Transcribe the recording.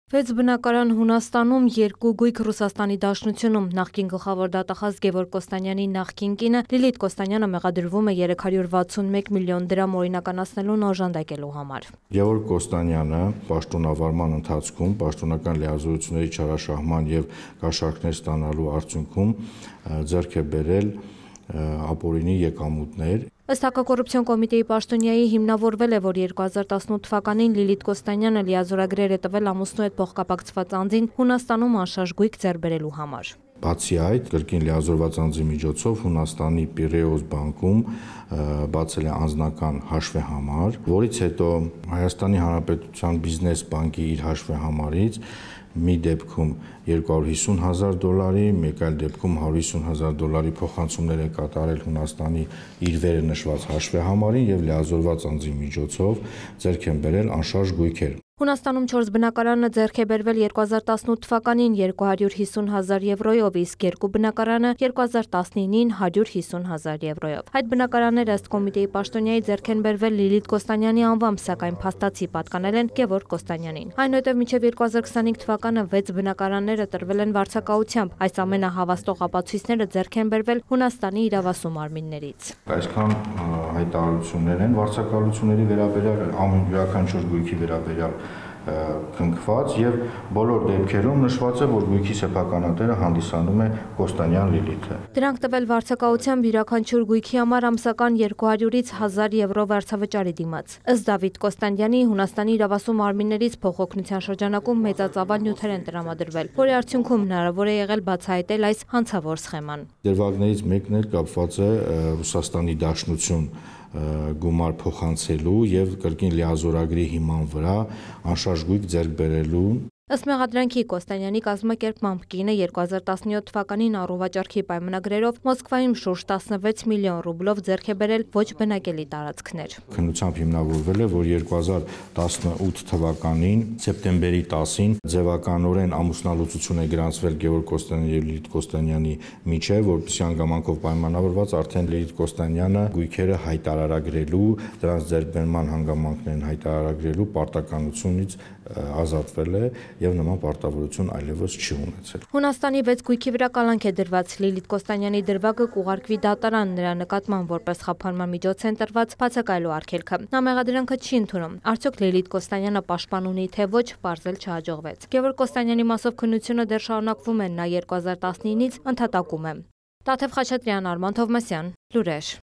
Վեց բնակարան Հունաստանում, 2 գույք Ռուսաստանի Դաշնությունում, նախկին գլխավոր դատախազ Գևորգ Կոստանյանի նախկին կինը Լիլիթ Կոստանյանը մեղադրվում է 361 միլիոն դրամ օրինականացնելուն օժանդակելու համար։ Գևորգ Կոստանյանը պաշտոնավարման ընթացքում պաշտոնական լիազորությունների չարաշահման եւ կաշառքներ ստանալու արդյունքում ձեռք է բերել ապօրինի եկամուտներ։ Ըստ Հակակոռուպցիոն կոմիտեի պաշտոնյայի հիմնավորվել է, որ 2018 թվականին Լիլիթ Կոստանյանը լիազորագրեր է տվել ամուսնու հետ փոխկապակցված անձին Հունաստանում անշարժ գույք ձեռք բերելու համար։ Բացի այդ, կրկին լիազորված անձի միջոցով Հունաստանի Պիրեոս բանկում բացել է անձնական հաշվեհամար, որից հետո Հայաստանի Հանրապետության բիզնես բանկի իր հաշվեհամարից մի դեպքում $250,000, մեկ այլ դեպքում $150,000 փոխանցումներ է կատարել Հունաստանի իր վերը նշված հաշվեհամարին եւ լիազորված անձի միջոցով ձեռք են բերել անշարժ գույքեր։ Հունաստանում 4 բնակարանը ձեռք է բերվել 2018 թվականին 250,000 եվրոյով, իսկ 2 բնակարանը 2019-ին 150,000 եվրոյով։ Այդ բնակարանները ըստ կոմիտեի պաշտոնյայի ձեռք են բերվել Լիլիթ Կոստանյանի անվամբ, սակայն փաստացի պատկանել են Գևորգ Կոստանյանին։ Այնուհետև մինչև 2025 թվականը 6 բնակարանները տրվել են վարձակալությամբ։ Այս ամենը հավաստող ապացույցները ձեռք են բերվել Հունաստանի իրավասու մարմիններից։ Այսքան հայտարարություններ են վարձակալությունների վերաբերյալ, ամեն յուրաքանչյուր գույքի վերաբերյալ քննված եւ բոլոր դեպքերում նշված է, որ գույքի սեփականատերը հանդիսանում է Կոստանյան Լիլիթը։ Դրանք տվել վարձակալությամբ յուրաքանչյուր գույքի համար ամսական 200-ից 1000 եվրո վարձավճարի դիմաց։ Ըստ Դավիթ Կոստանյանի Հունաստանի իրավասու մարմիններից փոխօգնության շրջանակում մեծածավալ նյութեր են տրամադրվել, որի արդյունքում հնարավոր է եղել բացահայտել այս հանցավոր սխեման։ Դրվագներից մեկն էլ կապված է Ռուսաստանի Դաշնություն գումար փոխանցելու եւ կրկին լիազորագրի հիման վրա անշարժ գույք ձեռք բերելու։ Ըստ մեղադրանքի Կոստանյանի կազմակերպմամբ կինը 2017 թվականին առուվաճառքի պայմանագրերով Մոսկվայում շուրջ 16 միլիոն ռուբլով ձեռք է բերել ոչ բնակելի տարածքներ։ Քննությամբ հիմնավորվել է, որ 2018 թվականին սեպտեմբերի 10-ին ձևականորեն ամուսնալուծություն է գրանցվել Գևորգ Կոստանյանի եւ Լիլիթ Կոստանյանի միջեւ, որպեսզի հանգամանքով պայմանավորված արդեն Լիլիթ Կոստանյանը գույքերը հայտարարագրելու, դրանց ձեռքբերման հանգամանքներն հայտարարագրելու պարտականությունից ազատվել է եւ նման պարտավորություն այլևս չի ունեցել։ Հունաստանի 6 գույքի վրա կալանք է դրված։ Լիլիթ Կոստանյանի դրվագը կուղարկվի դատարան, նրա նկատմամբ որպես խափանման միջոց են տրված բացակայելու արգելքը։ Նա մեղադրանքը չի ընդունում։ Արդյոք Լիլիթ Կոստանյանը պաշտպան ունի թե ոչ, պարզել չհաջողվեց։ Գևորգ Կոստանյանի մասով քննությունը դեռ շարունակվում է, նա 2019-ից ընդհատակում է։ Տաթև Խաչատրյան, Արման Թովմասյան, լուրեր։